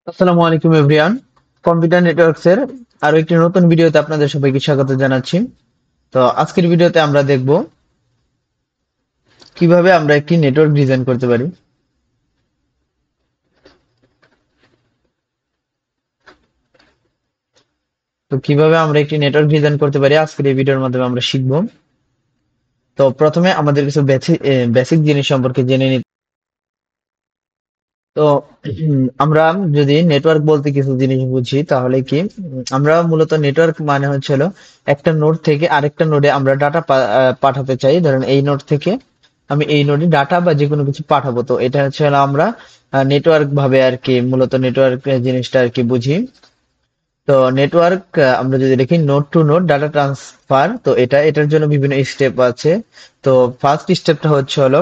আসসালামু আলাইকুম everyone. Computer networks এর আরো একটি নতুন ভিডিওতে আপনাদের সবাইকে স্বাগত জানাচ্ছি। তো আজকের ভিডিওতে আমরা দেখব কিভাবে আমরা একটি নেটওয়ার্ক ডিজাইন করতে পারি। তো কিভাবে আমরা একটি নেটওয়ার্ক ডিজাইন করতে পারি আজকের এই ভিডিওর মাধ্যমে আমরা শিখব। তো প্রথমে আমাদের কিছু বেসিক জিনিস সম্পর্কে জেনে নিতে। তো আমরা যদি নেটওয়ার্ক বলতে কিছু জিনিস বুঝি তাহলে কি আমরা মূলত নেটওয়ার্ক মানে হচ্ছে একটা নোড থেকে আরেকটা নোডে আমরা ডাটা পাঠাতে চাই। ধরেন এই নোড থেকে আমি এই নোডে ডাটা বা যে কোনো কিছু পাঠাবো, তো এটা হলো আমরা নেটওয়ার্ক ভাবে আর কি মূলত নেটওয়ার্ক জিনিসটা আর কি বুঝি। তো নেটওয়ার্ক আমরা যদি দেখি node to node data transfer, তো এটার জন্য বিভিন্ন স্টেপ আছে। তো ফার্স্ট স্টেপটা হলো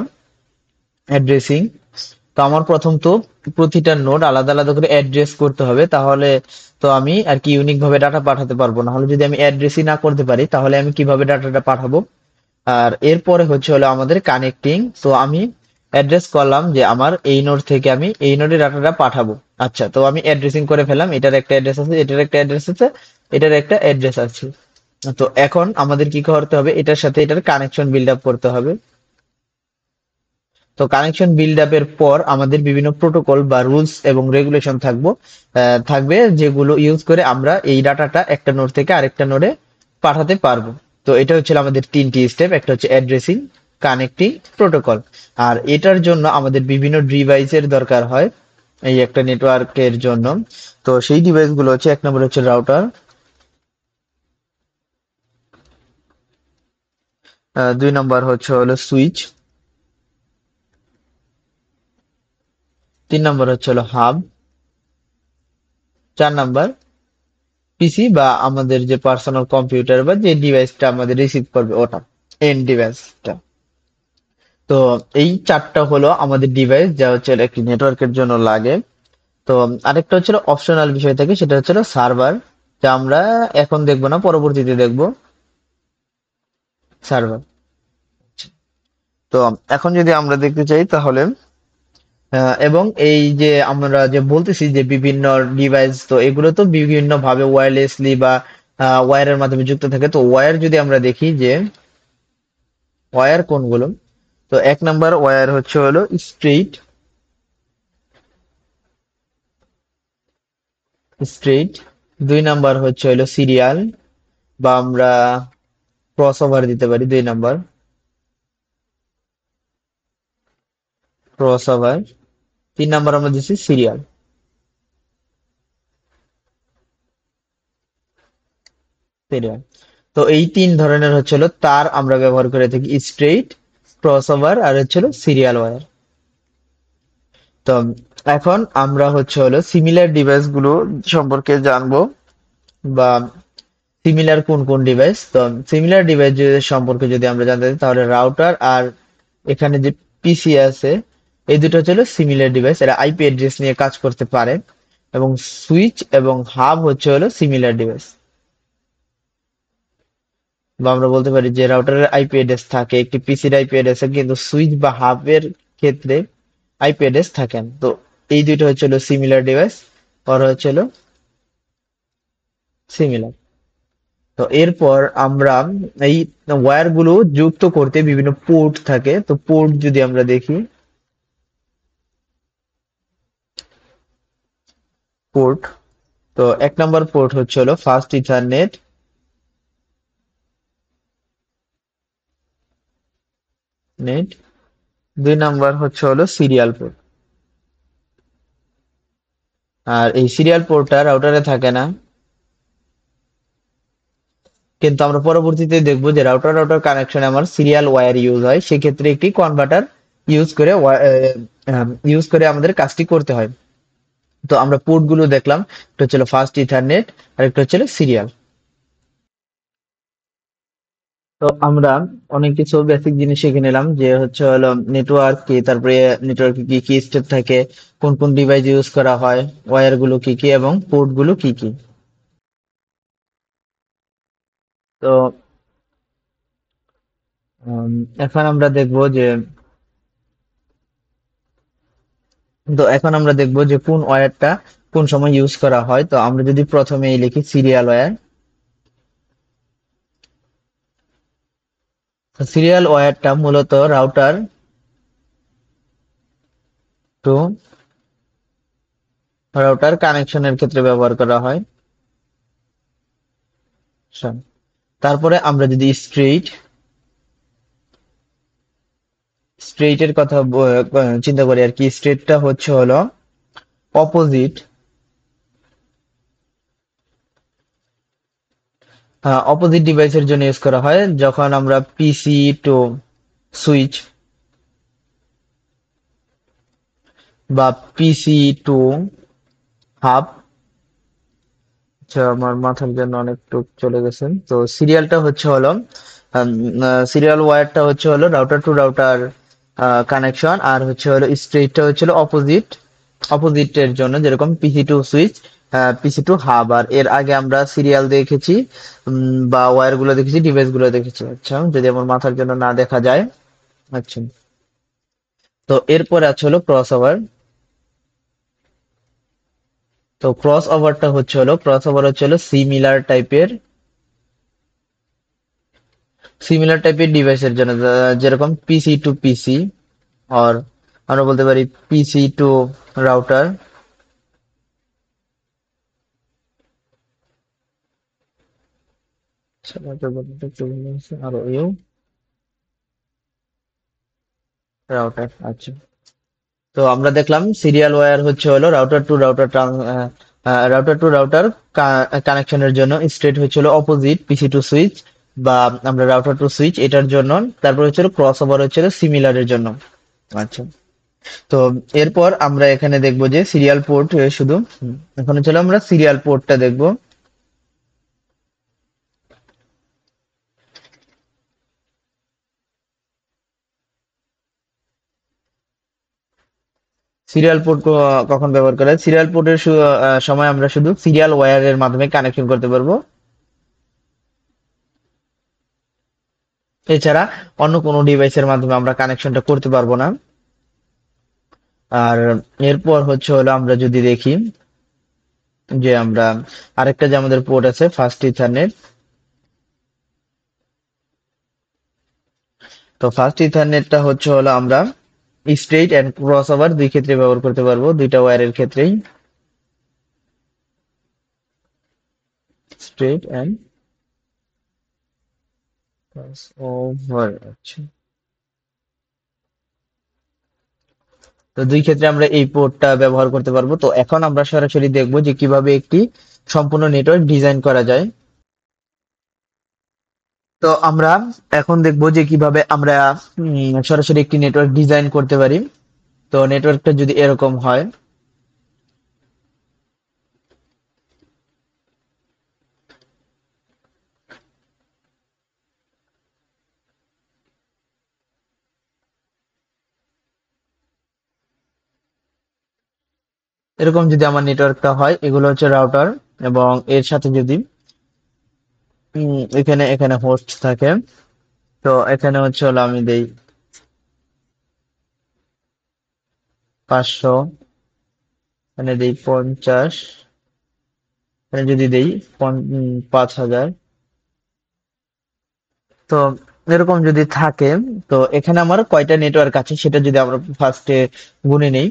অ্যাড্রেসিং। তো আমার প্রথম তো প্রতিটা নোড আলাদা আলাদা করে অ্যাড্রেস করতে হবে, তাহলে তো আমি আর কি ইউনিক ভাবে ডাটা পাঠাতে পারবো না। হলে যদি আমি অ্যাড্রেসই না করতে পারি তাহলে আমি কিভাবে ডাটাটা পাঠাবো। আর এরপরে হলো আমাদের কানেক্টিং। তো আমি অ্যাড্রেস করলাম যে আমার এই নোড থেকে আমি এই নোডে ডাটাটা পাঠাবো। আচ্ছা, তো আমি অ্যাড্রেসিং করে ফেললাম, এটার একটা অ্যাড্রেস আছে, এটার একটা অ্যাড্রেস আছে, এটার একটা অ্যাড্রেস আছে। তো এখন আমাদের কি করতে হবে, এটার সাথে এটার কানেকশন বিল্ড আপ করতে হবে। তো কানেকশন বিল্ড আপের পর আমাদের বিভিন্ন প্রোটোকল বা রুলস এবং রেগুলেশন থাকবে যেগুলো ইউজ করে আমরা এই ডাটাটা একটা নোড থেকে আরেকটা নোডে পাঠাতে পারবো। তো এটা হচ্ছে আমাদের তিনটি স্টেপ, একটা হচ্ছে অ্যাড্রেসিং, কানেক্টিং, প্রোটোকল। আর এটার জন্য আমাদের বিভিন্ন ডিভাইসের দরকার হয় এই একটা নেটওয়ার্কের জন্য। তো সেই ডিভাইস গুলো হচ্ছে, এক নম্বর হচ্ছে রাউটার, দুই নম্বর হলো সুইচ, তিন নম্বর হলো হাব, চার নাম্বার পিসি বা আমাদের যে পার্সোনাল কম্পিউটার বা যে ডিভাইসটা আমাদের রিসিভ করবে ওটা, এন্ড ডিভাইসটা। তো এই চারটা হলো আমাদের ডিভাইস যা একটি নেটওয়ার্কের জন্য লাগে। তো আরেকটা অপশনাল বিষয় থাকে, সেটা সার্ভার, যা আমরা এখন দেখবো না, পরবর্তীতে দেখবো সার্ভার। তো এখন যদি আমরা দেখতে চাই তাহলে এবং এই যে আমরা যে বলতেছি যে বিভিন্ন ডিভাইস, তো এগুলো তো বিভিন্ন ভাবে ওয়্যারলেসলি বা ওয়্যারের মাধ্যমে যুক্ত থাকে। তো ওয়্যার যদি আমরা দেখি যে ওয়্যার কোনগুলো, তো এক নাম্বার ওয়্যার হলো স্ট্রেইট। স্ট্রেইট দুই নাম্বার হলো সিরিয়াল, বা আমরা ক্রস ওভার দিতে পারি। দুই নাম্বার ক্রস ওভার, তিন নাম্বার আমরা দিচ্ছি সিরিয়াল। সিরিয়াল। তো এই তিন ধরনের তার আমরা ব্যবহার করে থাকি: স্ট্রেইট, ক্রস ওভার, আর সিরিয়াল ওয়্যার। তো এখন আমরা সিমিলার ডিভাইস গুলো সম্পর্কে জানবো, বা সিমিলার কোন কোন ডিভাইস। তো সিমিলার ডিভাইস সম্পর্কে যদি আমরা জানতে চাই তাহলে রাউটার আর এখানে যে পিসি আছে, এই দুটো সিমিলার ডিভাইস, এরা আইপি অ্যাড্রেস নিয়ে কাজ করতে পারে। এবং সুইচ এবং হাব হলো সিমিলার ডিভাইস, বা আমরা বলতে পারি যে রাউটারের আইপি অ্যাড্রেস থাকে, একটি পিসির আইপি অ্যাড্রেস, কিন্তু সুইচ বা হাবের ক্ষেত্রে আইপি অ্যাড্রেস থাকে না। তো এই দুইটা সিমিলার ডিভাইস, আর সিমিলার। তো এরপর আমরা এই ওয়্যার গুলো যুক্ত করতে বিভিন্ন পোর্ট থাকে। তো পোর্ট যদি আমরা দেখি, পোর্ট, তো এক নাম্বার পোর্ট হলো ফার্স্ট ইথারনেট, নেট। দুই নাম্বার হলো সিরিয়াল পোর্ট। আর এই সিরিয়াল পোর্টটা রাউটারে থাকে না, কিন্তু আমরা পরবর্তীতে দেখবো যে রাউটার রাউটার কানেকশনে আমার সিরিয়াল ওয়্যার ইউজ হয়, সেক্ষেত্রে একটি কনভার্টার ইউজ করে আমাদের কাজটি করতে হয়। তো আমরা পোর্ট গুলো দেখলাম, একটা ফার্স্ট ইথারনেট, আর একটা সিরিয়াল। তো আমরা অনেক কিছু বেসিক জিনিস শিখে নিলাম, যে নেটওয়ার্ক কি, তারপরে নেটওয়ার্কে কি কি স্টেপ থাকে, কোন কোন ডিভাইস ইউজ করা হয়, ওয়্যার গুলো কি কি, এবং পোর্ট গুলো কি কি। তো উম, এখন আমরা দেখবো যে তো এখন আমরা দেখবো যে কোন ওয়্যারটা কোন সময় ইউজ করা হয়। তো আমরা যদি প্রথমেই লিখি সিরিয়াল ওয়্যার, সিরিয়াল ওয়্যারটা মূলত রাউটার টু রাউটার কানেকশনের ক্ষেত্রে ব্যবহার করা হয়। আচ্ছা, তারপরে আমরা যদি স্ট্রেইট এর কথা চিন্তা করি আর কি, স্ট্রেটটা হচ্ছে হলো অপোজিট, অপোজিট ডিভাইসের জন্য ইউজ করা হয় যখন আমরা পিসি টু সুইচ বা পিসি টু হাব। আচ্ছা, আমার মাথার জন্য অনেক টুক চলে গেছে। তো সিরিয়ালটা হচ্ছে হলো সিরিয়াল ওয়্যারটা হচ্ছে হলো রাউটার টু রাউটার কানেকশন, আর হচ্ছে হলো স্ট্রেটটা হচ্ছে হলো অপোজিটের জন্য, যেরকম পিসি to switch, PC two hub. আর এর আগে আমরা সিরিয়াল দেখেছি বা ওয়্যার গুলো দেখেছি, ডিভাইস গুলো দেখেছি। আচ্ছা, যদি আমার মাথার জন্য না দেখা যায়। আচ্ছা, তো এরপরে আছে হলো ক্রস ওভার। তো ক্রস ওভার হচ্ছে হলো সিমিলার টাইপের ডিভাইসের জন্য, যেরকম পিসি টু পিসি, আর আমরা বলতে পারি পিসি টু রাউটার। আরো ইউ রাউটার। আচ্ছা, তো আমরা দেখলাম সিরিয়াল ওয়্যার হচ্ছে হলো রাউটার টু রাউটার কানেকশনের জন্য, স্ট্রেট হচ্ছে হলো অপোজিট পিসি টু সুইচ বা আমরা রাউটার টু সুইচ এটার জন্য। তারপর হচ্ছে ক্রস ওভার হচ্ছে সিমিলারের জন্য। আচ্ছা, তো এরপর আমরা এখানে দেখবো যে সিরিয়াল পোর্ট শুধু। এখন হচ্ছে হলো আমরা সিরিয়াল পোর্টটা দেখবো। সিরিয়াল পোর্ট কখন ব্যবহার করা হয়? সিরিয়াল পোর্টের সময় আমরা শুধু সিরিয়াল ওয়্যারের মাধ্যমে কানেকশন করতে পারবো, এছাড়া অন্য কোনো ডিভাইসের মাধ্যমে আমরা কানেকশনটা করতে পারবো না। আর এরপর হচ্ছে হলো আমরা যদি দেখি যে আমরা আরেকটা যে আমাদের পোর্ট আছে ফাস্ট ইথারনেট। তো ফাস্ট ইথারনেটটা হচ্ছে হলো আমরা স্ট্রেইট এন্ড ক্রস ওভার দুই ক্ষেত্রে ব্যবহার করতে পারবো, দুইটা ওয়্যারের ক্ষেত্রেই। Straight and crossover. আচ্ছা, তো দুই ক্ষেত্রে আমরা এই পোর্টটা ব্যবহার করতে পারবো। তো এখন আমরা সরাসরি দেখবো যে কিভাবে একটি সম্পূর্ণ নেটওয়ার্ক ডিজাইন করা যায়। তো আমরা এখন দেখবো যে কিভাবে আমরা সরাসরি একটি নেটওয়ার্ক ডিজাইন করতে পারি। তো নেটওয়ার্কটা যদি এরকম হয়, এরকম যদি আমার নেটওয়ার্কটা হয়, এগুলো হচ্ছে রাউটার, এবং এর সাথে যদি এখানে এখানে হোস্ট থাকে, তো এখানে হচ্ছে হলো আমি দেই 500, এখানে দেই 50, এখানে যদি দেই 5000। তো এরকম যদি থাকে, তো এখানে আমার কয়টা নেটওয়ার্ক আছে সেটা যদি আমরা ফার্স্টে গুনে নেই।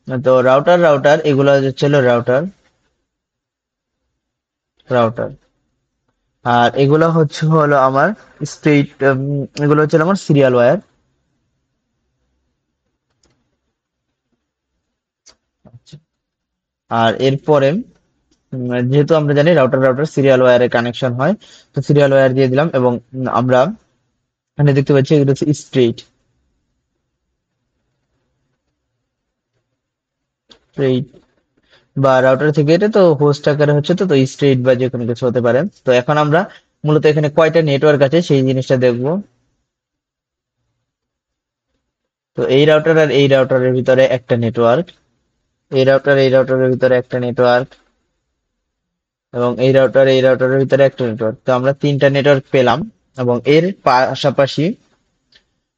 তো রাউটার রাউটার এগুলো হচ্ছে হলো রাউটার রাউটার, আর এগুলো হচ্ছে হলো আমার স্ট্রেট, এগুলো হচ্ছে আমার সিরিয়াল ওয়্যার। আর এরপরে যেহেতু আমরা জানি রাউটার রাউটার সিরিয়াল ওয়্যারে কানেকশন হয়, তো সিরিয়াল ওয়্যার দিয়ে দিলাম, এবং আমরা এখানে দেখতে পাচ্ছি এগুলো হচ্ছে স্ট্রেট বা রাউটার থেকে, এটা তো হোস্ট আকারে হচ্ছে, তো তো স্ট্রেট বা যে কোনো কিছু হতে পারে। তো এখন আমরা মূলত এখানে কয়টা নেটওয়ার্ক আছে সেই জিনিসটা দেখবো। তো এই রাউটার আর এই রাউটারের ভিতরে একটা নেটওয়ার্ক, এই রাউটারের ভিতরে একটা নেটওয়ার্ক, এবং এই রাউটারের ভিতরে একটা নেটওয়ার্ক। তো আমরা তিনটা নেটওয়ার্ক পেলাম। এবং এর পাশাপাশি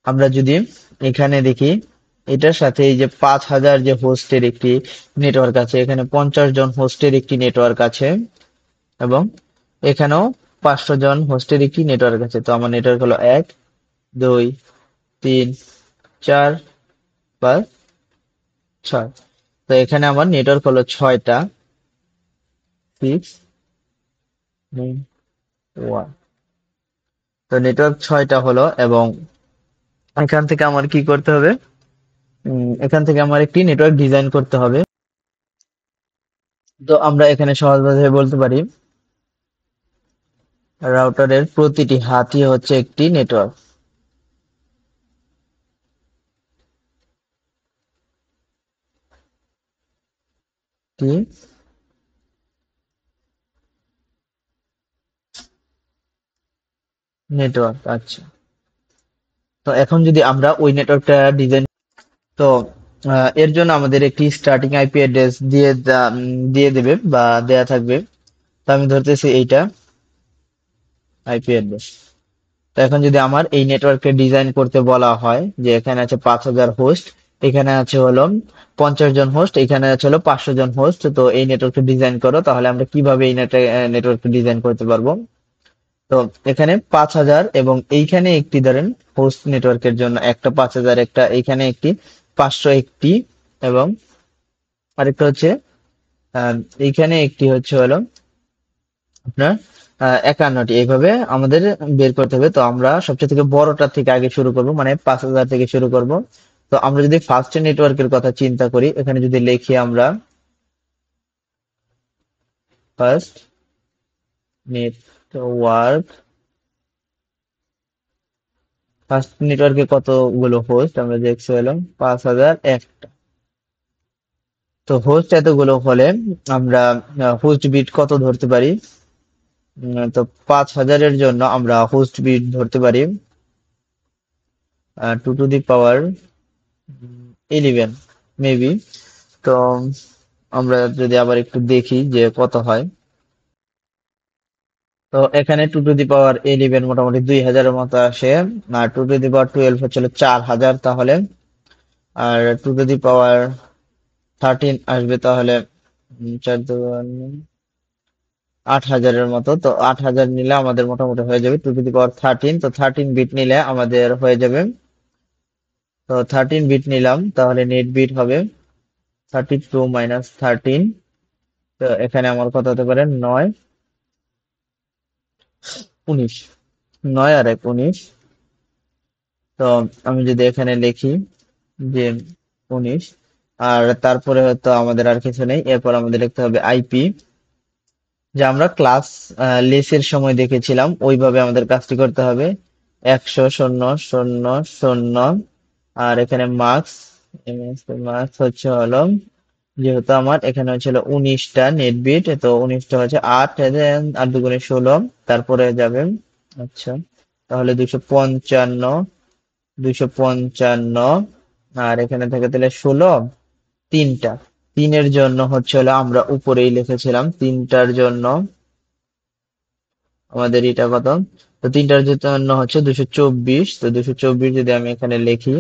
আমরা যদি এখানে দেখি, এটার সাথে এই যে 5,000 যে হোস্টের একটি নেটওয়ার্ক আছে, এখানে 50 জন হোস্টের একটি নেটওয়ার্ক আছে, এবং এখানেও 500 জন হোস্টের একটি নেটওয়ার্ক আছে। তো আমার নেটওয়ার্ক হলো 1, 2, 3, 4, 5, 6। তো এখানে আমার নেটওয়ার্ক হলো 6টা, 6, 9, 1। তো নেটওয়ার্ক 6টা হলো, এবং এখান থেকে আমার কি করতে হবে, এখান থেকে আমার একটি নেটওয়ার্ক ডিজাইন করতে হবে। তো আমরা এখানে সহজভাবে বলতে পারি রাউটারের প্রতিটি হাতই হচ্ছে একটি নেটওয়ার্ক। কি নেটওয়ার্ক, আচ্ছা। তো এখন যদি আমরা ওই নেটওয়ার্কটা ডিজাইন, তো এর জন্য আমাদের একটি স্টার্টিং আইপি অ্যাড্রেস দিয়ে দেবে বা দেয়া থাকবে। তো আমি ধরতেছি এইটা আইপি অ্যাড্রেস। তো এখন যদি আমার এই নেটওয়ার্ককে ডিজাইন করতে বলা হয়, যে এখানে আছে 5,000 হোস্ট, এখানে আছে হলো 50 জন হোস্ট, এখানে আছে হলো 500 জন হোস্ট, তো এই নেটওয়ার্ককে ডিজাইন করো, তাহলে আমরা কিভাবে এই নেটওয়ার্ককে ডিজাইন করতে পারবো। তো এখানে 5,000 এবং এইখানে একটি ধরেন হোস্ট নেটওয়ার্কের জন্য একটা 5,000, একটা এইখানে একটি 500 একটি, এবং আরেকটা হচ্ছে আহ, এইখানে একটি হচ্ছে হলো আপনার 51টি। এইভাবে আমাদের বের করতে হবে। তো আমরা সবচেয়ে থেকে বড়টা থেকে আগে শুরু করব, মানে 5,000 থেকে শুরু করব। তো আমরা যদি ফার্স্ট নেটওয়ার্কের কথা চিন্তা করি, এখানে যদি লিখি আমরা ফার্স্ট নেটওয়ার্ক, ফার্স্ট নেটওয়ার্কে কতগুলো হোস্ট আমরা দেখছি হলো 5,001। তো হোস্ট এতগুলো হলে আমরা হোস্ট বিট কত ধরতে পারি। তো 5,000-এর জন্য আমরা হোস্ট বিট ধরতে পারি 2 to the power 11 মেবি। তো আমরা যদি আবার একটু দেখি যে কত হয়, তো এখানে 2 to the power 11 মোটামুটি 2,000-এর মতো আসে, আর 2 to the power 12 হচ্ছিল 4,000 তাহলে, আর 2 to the power 13 আসবে তাহলে 8,000-এর মতো। তো 8,000 নিলে আমাদের মোটামুটি হয়ে যাবে 2 to the power 13। তো 13 বিট নিলে আমাদের হয়ে যাবে, তো 13 বিট নিলাম, তাহলে নেট বিট হবে 32 মাইনাস 13। তো এখানে আমার কত হতে পারে, 9, 19, 9 আর 1 19। তো আমি যদি এখানে লিখি যে 19, আর তারপরে হয়তো আমাদের আর কিছু নেই, এরপর আমাদের লিখতে হবে আইপি, যে আমরা ক্লাস লেসের সময় দেখেছিলাম ওইভাবে আমাদের কাজটি করতে হবে। 100, 0, 0, 0, আর এখানে মার্কস, মার্কস হচ্ছে হলো, যেহেতু আমার এখানে হচ্ছিল 19টা নেট বিট, তো 19টা হচ্ছে 8, আর দুগুণে 16, তারপরে যাবে, আচ্ছা, তাহলে 255, 255, আর এখানে থেকে তাহলে 16, তিনটা, তিনের জন্য হচ্ছে হলো আমরা উপরেই লিখেছিলাম, তিনটার জন্য আমাদের এটা কত, তো তিনটার জন্য হচ্ছে 224। তো 224 যদি আমি এখানে লিখি,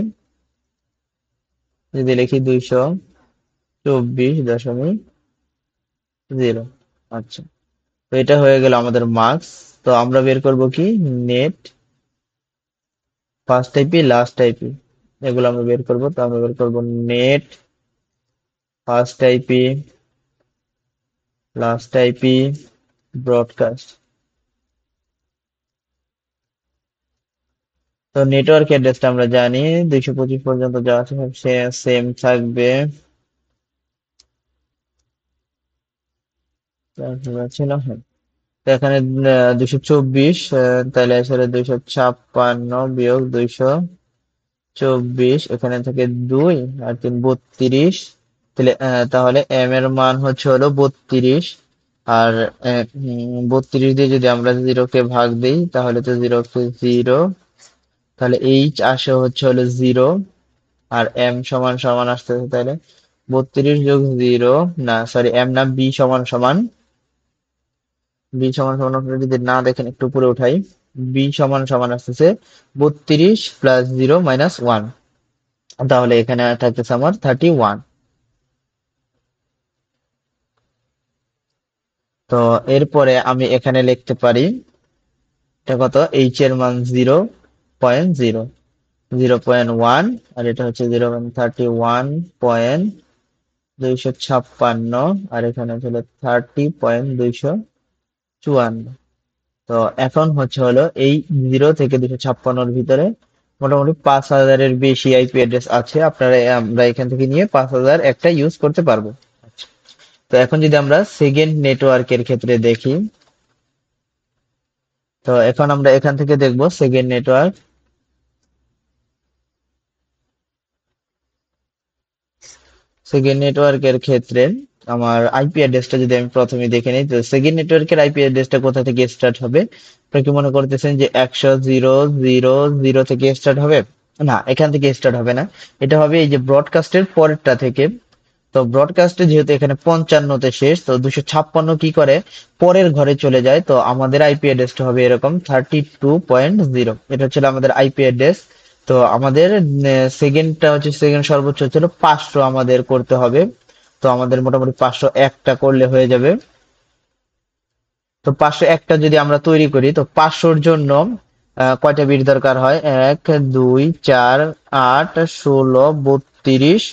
যদি লিখি 224.0, আচ্ছা। তো এটা হয়ে গেল আমাদের মার্কস। তো আমরা বের করব কি, net first IP last IP, এগুলো আমরা বের করব। তো আমরা বের করব net first IP last IP broadcast. তো নেটওয়ার্ক অ্যাড্রেসটা আমরা জানি 225 পর্যন্ত যা আছে সব সেম থাকবে। তারপর আছে না, হ্যাঁ। তো এখানে 224, তাহলে আসলে 256 বিয়োগ 224, এখানে থেকে 2 আর 3 32। তাহলে তাহলে এম এর মান হচ্ছে হলো 32, আর 32 দিয়ে যদি আমরা 0-কে ভাগ দিই তাহলে তো 0-কে 0, তাহলে এইচ আসে হচ্ছে হলো 0, আর এম সমান সমান আসতেছে তাহলে 32 যোগ 0, না সরি এম না, বি সমান সমান, বি সমান সমান আপনি যদি না দেখেন একটু উপরে উঠাই, বি সমান সমান আসতেছে 32 প্লাস 0 মাইনাস 1। তাহলে এখানে থাকতেছে আমার 31। তো এরপরে আমি এখানে লিখতে পারি এটা কত, এইচ এর মান 0.0, 0.1, আর এটা হচ্ছে 0.31.256, আর এখানে ছিল 30.254। তো এখন হচ্ছে হলো এই 0 থেকে 256-র ভিতরে মোটামুটি 5,000-এর বেশি আইপি অ্যাড্রেস আছে, আপনারা আমরা এখান থেকে নিয়ে 5,000 একটা ইউজ করতে পারবো। আচ্ছা, তো এখন যদি আমরা সেকেন্ড নেটওয়ার্কের ক্ষেত্রে দেখি, তো এখন আমরা এখান থেকে দেখব সেকেন্ড নেটওয়ার্ক। সেকেন্ড নেটওয়ার্কের ক্ষেত্রে আমার আইপি অ্যাড্রেসটা যদি আমি প্রথমে দেখে নিই, তো সেকেন্ড নেটওয়ার্কের আইপি অ্যাড্রেসটা কোথা থেকে স্টার্ট হবে? আপনারা কি মনে করতেছেন যে 100.0.0.0 থেকে স্টার্ট হবে? না, এখান থেকে স্টার্ট হবে না, এটা হবে এই যে ব্রডকাস্টের পরেরটা থেকে। তো ব্রডকাস্টে যেহেতু এখানে 55-তে শেষ, তো 256 কি করে পরের ঘরে চলে যায়, তো আমাদের আইপি অ্যাড্রেসটা হবে এরকম 32.0। এটা হচ্ছে আমাদের আইপি অ্যাড্রেস। তো আমাদের সেকেন্ডটা হচ্ছে, সেকেন্ড সর্বোচ্চ হচ্ছিল 500 আমাদের করতে হবে। তো আমাদের মোটামুটি 501টা করলে হয়ে যাবে। তো 501টা যদি আমরা তৈরি করি, তো 500-র জন্য কয়টা বিট দরকার হয়? 1, 2, 4, 8, 16, 32,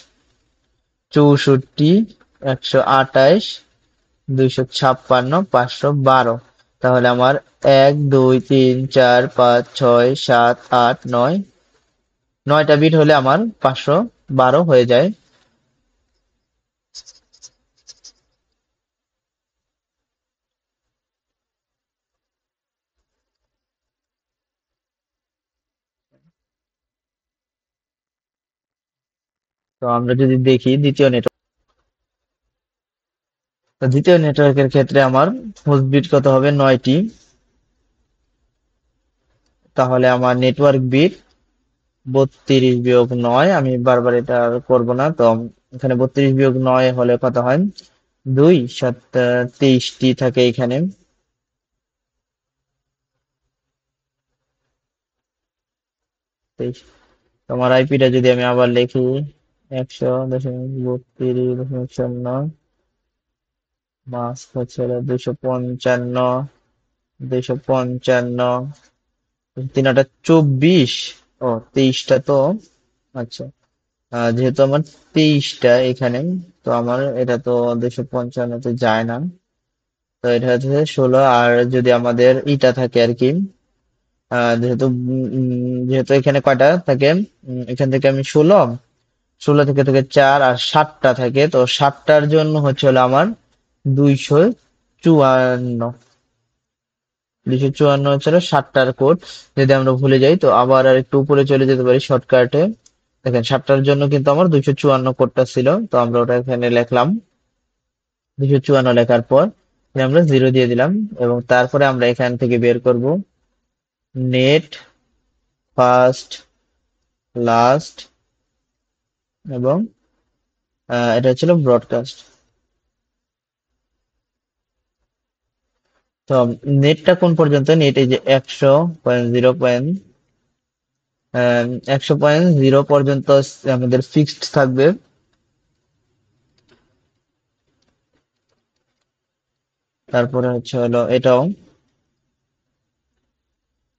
64, 128, 256, 512। তাহলে আমার 1, 2, 3, 4, 5, 6, 7, 8, 9, 9টা বিট হলে আমার 512 হয়ে যায়। তো আমরা যদি দেখি দ্বিতীয় নেটওয়ার্ক, তো দ্বিতীয় নেটওয়ার্কের ক্ষেত্রে আমার হোস্ট বিট কত হবে? 9টি। তাহলে আমার নেটওয়ার্ক বিট 32 - 9, আমি বারবার এটা আর করবো না। তো এখানে 32 - 9 হলে কত হয়? 2 7 23টি থাকে এখানে। 23। তোমার আইপিটা যদি আমি আবার লিখি, 100.32.0, মাস্ক হচ্ছে 255, 255, 3 - 8 = 24। ও 23টা তো, আচ্ছা, যেহেতু আমার 23টা এখানে, তো আমার এটা তো 255-তে যায় না। তো এটা হচ্ছে 16, আর যদি আমাদের ইটা থাকে আর কি, যেহেতু এখানে কয়টা থাকে, এখান থেকে আমি 16 থেকে থেকে 4 আর 7টা থাকে, তো 7টার জন্য হচ্ছে হলো আমার 254। 254 হচ্ছে 7টার কোড। যদি আমরা ভুলে যাই, তো আবার আর একটু উপরে চলে যেতে পারি শর্টকাটে। দেখেন 7টার জন্য কিন্তু আমার 254 কোডটা ছিল, তো আমরা ওটা এখানে লিখলাম। 254 লেখার পর আমরা 0 দিয়ে দিলাম, এবং তারপরে আমরা এখান থেকে বের করব নেট ফার্স্ট, লাস্ট, এবং এটা হচ্ছিল ব্রডকাস্ট। তো নেটটা কোন পর্যন্ত? নেট এই যে 100.0 পর্যন্ত আমাদের ফিক্সড থাকবে। তারপরে হচ্ছে হলো এটাও,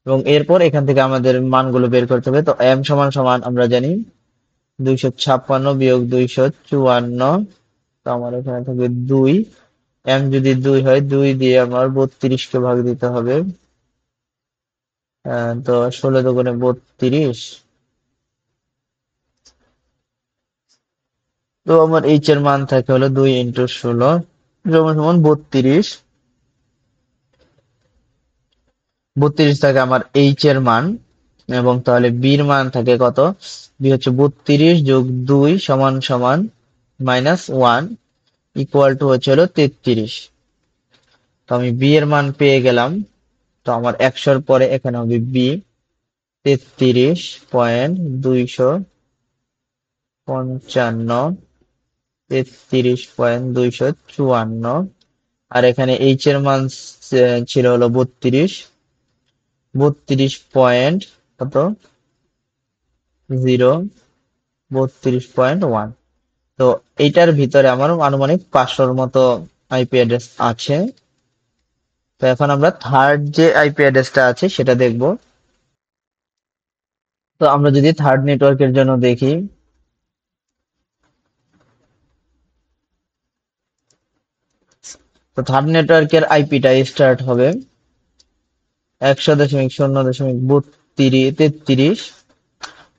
এবং এরপর এখান থেকে আমাদের মানগুলো বের করতে হবে। তো এম সমান সমান আমরা জানি 256 - 254। তো আমার এখানে থাকবে 2। এম যদি 2 হয়, 2 দিয়ে আমার 32-কে ভাগ দিতে হবে। তো 16 × 2 = 32। তো আমার এইচ এর মান থাকে হলো 2 × 16 সমান সমান 32। 32 থাকে আমার এইচ এর মান, এবং তাহলে বির মান থাকে কত? বি হচ্ছে 32 + 2 সমান সমান -1 ইকুয়াল টু হচ্ছে হলো 33। তো আমি বি এর মান পেয়ে গেলাম। তো আমার 100-র পরে এখানে হবে বি 33.255, 33.254, আর এখানে এইচ এর মান ছিল হলো 32, 32 পয়েন্ট কত, 0, 32.1। তো এইটার ভিতরে আমার আনুমানিক 500-র মতো আইপি অ্যাড্রেস আছে। তো এখন আমরা থার্ড যে আইপি অ্যাড্রেসটা আছে সেটা দেখব। তো আমরা যদি থার্ড নেটওয়ার্কের জন্য দেখি, তো থার্ড নেটওয়ার্কের আইপিটা স্টার্ট হবে 100.0.33।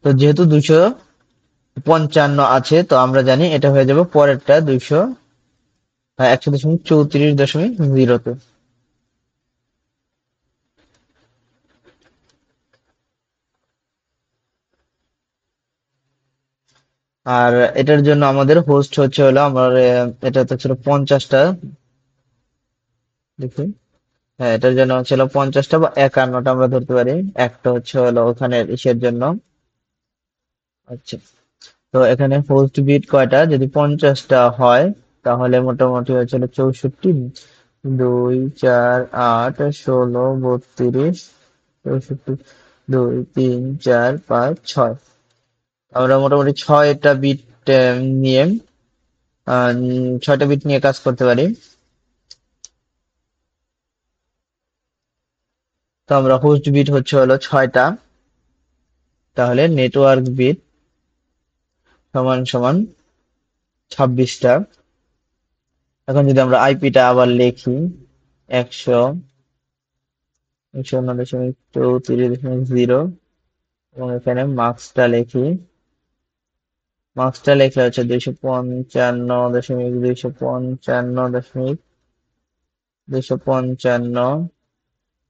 তো যেহেতু 255 আছে, তো আমরা জানি এটা হয়ে যাবে পরেরটা 100.34.0 তে। আর এটার জন্য আমাদের হোস্ট হচ্ছে হলো আমার এটা তো ছিল 50টা। দেখি, হ্যাঁ এটার জন্য ছিল 50টা বা 51টা আমরা ধরতে পারি। একটা হচ্ছে হলো ওখানে ইসের জন্য। আচ্ছা, তো এখানে হোস্ট বিট কয়টা, যদি 50টা হয় তাহলে মোটামুটি হচ্ছিল 64, 2, 4, 8, 16, 32, 64, 2, 3, 4, 5, 6। আমরা মোটামুটি 6টা বিট নিয়ে 6টা বিট নিয়ে কাজ করতে পারি। তো আমরা হোস্ট বিট হচ্ছে হলো 6টা, তাহলে নেটওয়ার্ক বিট সমান সমান 26টা। এখন যদি আমরা আইপিটা আবার লিখি 100.154.0 এবং এখানে মার্কসটা লেখা হচ্ছে 255.255.255,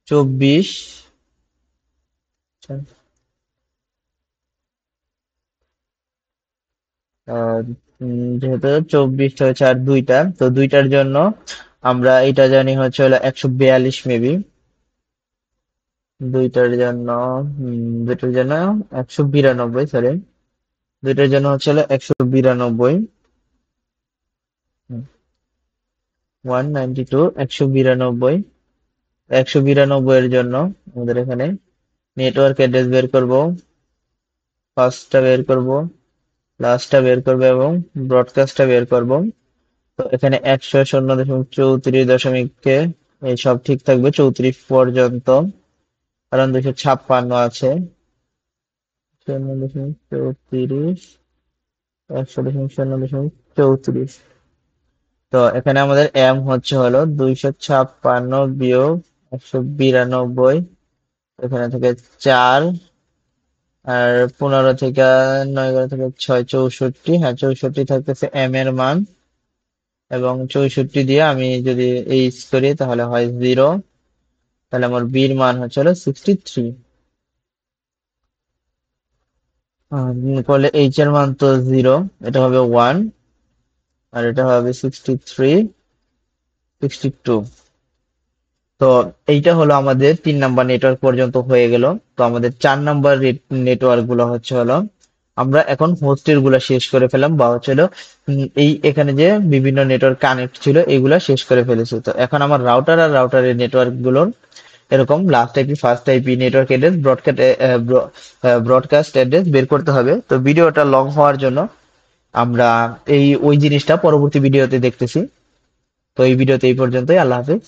24। যেহেতু 24টা হচ্ছে আর দুইটা, তো দুইটার জন্য আমরা এটা জানি হচ্ছে হলো 142 মেবি। দুইটার জন্য দুইটার জন্য 192, সরি, দুইটার জন্য হচ্ছে হলো 192, 192, 192। 192 এর জন্য আমাদের এখানে নেটওয়ার্ক অ্যাড্রেস বের করব, ফার্স্টটা বের করব, লাস্টটা বের করব এবং ব্রডকাস্টটা বের করব। তো এখানে 100.0.34 এই সব ঠিক থাকবে 34 পর্যন্ত, কারণ 256 আছে। 0.34, 100.0.34। তো এখানে আমাদের এম হচ্ছে হলো 256 বিয়োগ 192, এখানে থেকে 4, আর 15 থেকে 9, 11 থেকে 6, 64। হ্যাঁ, 64 থাকতেছে এম এর মান, এবং 64 দিয়ে আমি যদি এইচ করি তাহলে হয় 0। তাহলে আমার বির মান হচ্ছে হলো 63। করলে এইচ এর মান তো 0, এটা হবে 1, আর এটা হবে 63, 62। তো এইটা হলো আমাদের 3 নাম্বার নেটওয়ার্ক পর্যন্ত হয়ে গেল। তো আমাদের 4 নাম্বার নেটওয়ার্ক গুলো হচ্ছে হলো, আমরা এখন হোস্টের গুলা শেষ করে ফেলাম, বা হচ্ছে হলো এই এখানে যে বিভিন্ন নেটওয়ার্ক কানেক্ট ছিল এগুলা শেষ করে ফেলেছি। তো এখন আমার রাউটার আর রাউটারের নেটওয়ার্ক গুলোর এরকম last IP, first IP, network address, broadcast address বের করতে হবে। তো ভিডিওটা লং হওয়ার জন্য আমরা ওই জিনিসটা পরবর্তী ভিডিওতে দেখতেছি। তো এই ভিডিওতে এই পর্যন্তই। আল্লাহ হাফেজ।